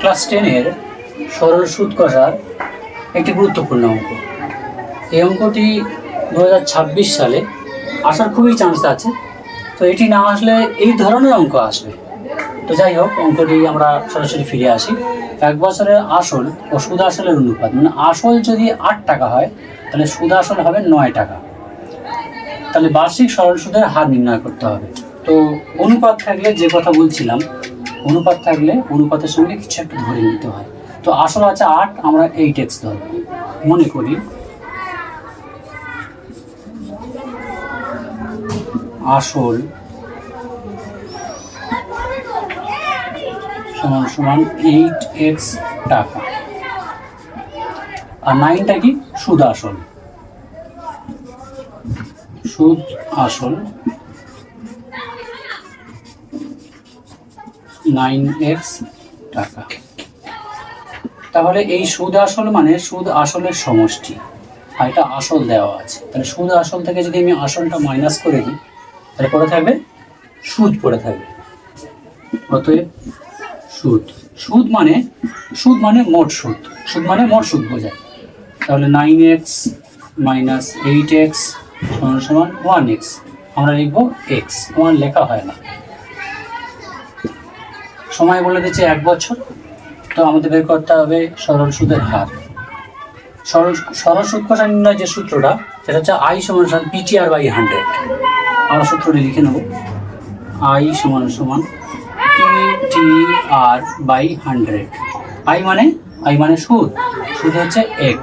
Class 10-এর সরল সুদ কষার একটি গুরুত্বপূর্ণ অঙ্ক। এই অঙ্কটি 2026 সালে আসার খুবই চান্স আছে। তো এটি না আসলে এই ধরনের অঙ্ক আসবে। তো যাই হোক, অঙ্কটি আমরা সরাসরি ফিরে আসি। 1 বছরের আসল ও সুদ আসলের অনুপাত, মানে আসল যদি 8 টাকা হয় তাহলে সুদ আসল হবে 9 টাকা। তাহলে বার্ষিক সরল সুদের হার নির্ণয় করতে হবে। তো অনুপাত থাকলে, যে কথা বলছিলাম, অনুপাত থাকলে অনুপাতের সঙ্গে কিছু একটা ধরে নিতে হয়। তো আসল আছে 8, আমরা 8x ধরব। মনে করি আসল সমান সমান 8x টাকা, আর 9টা কি? সুদ আসল। সুদ আসল 9x টাকা। তাহলে এই সুদ আসল মানে সুদ আসলের সমষ্টি, আর এটা আসল দেওয়া আছে। তাহলে সুদ আসল থেকে যদি আমি আসলটা মাইনাস করে দিই তাহলে পড়ে থাকবে সুদ পড়ে থাকবে। অতএব সুদ, সুদ মানে মোট সুদ, সুদ মানে মোট সুদ বোঝায়। তাহলে 9x মাইনাস 8x সমান সমান 1x। আমরা লিখবো x, 1 লেখা হয় না। সময় বলে দিচ্ছে 1 বছর। তো আমাদের বের করতে হবে সরল সুদের হার। সরল সুদ কষা নির্ণয় যে সূত্রটা, সেটা হচ্ছে I সমান সমান PTR/100। আমরা সূত্রটি লিখে নেব। I সমান সমান PTR/100। I মানে সুদ, সুদ হচ্ছে x,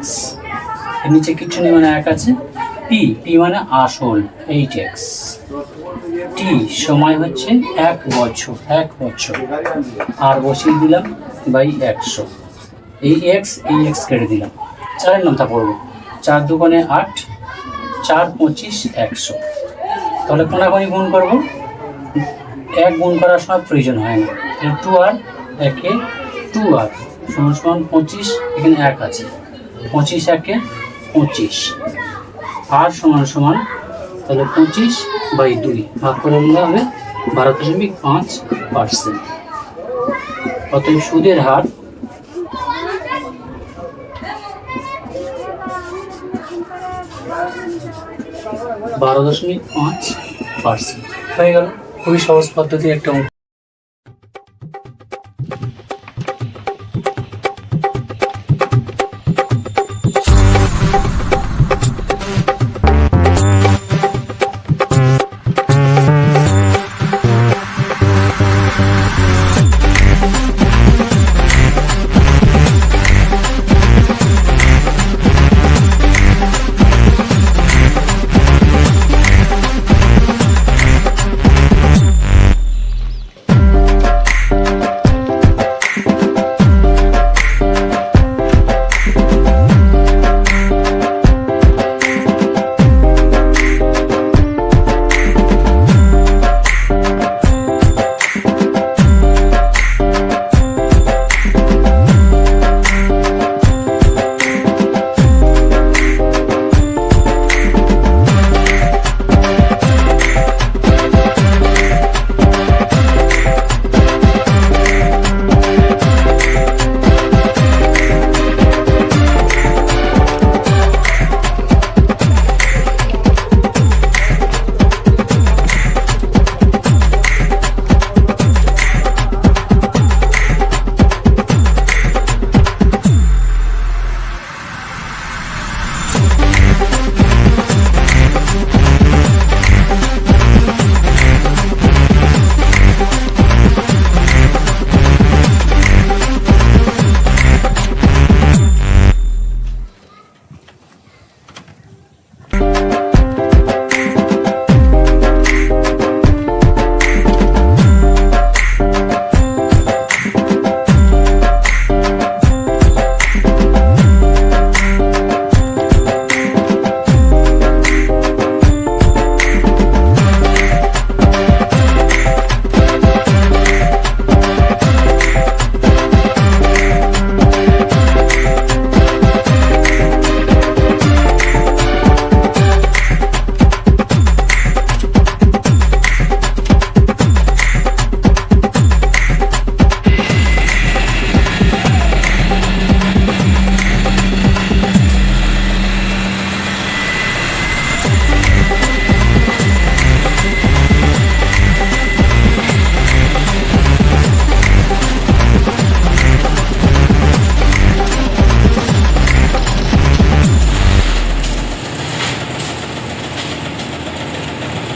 এর নিচে কিছু নেই মানে 1 আছে। P মানে আসল 8x। T সময় হচ্ছে 1 বছর, 1 বছর। আর বসিয়ে দিলাম বাই 100। এই x কেটে দিলাম। 4-এর নামটা পড়বো। 4 দুগুণে 8, 4 25 100। তাহলে কোনাকুনি গুণ করবো। 1 গুণ করার সময় প্রয়োজন হয় না। 2 আর 1-এ 2r সমান সমান 25। এখানে 1 আছে, 25 1-এ 25। আর সমান সমান তাহলে 25/2 ভাগ করে নিলে হবে 12.5%। অতএব সুদের হার 12.5% হয়ে গেল। খুবই সহজ পদ্ধতি একটা অঙ্ক।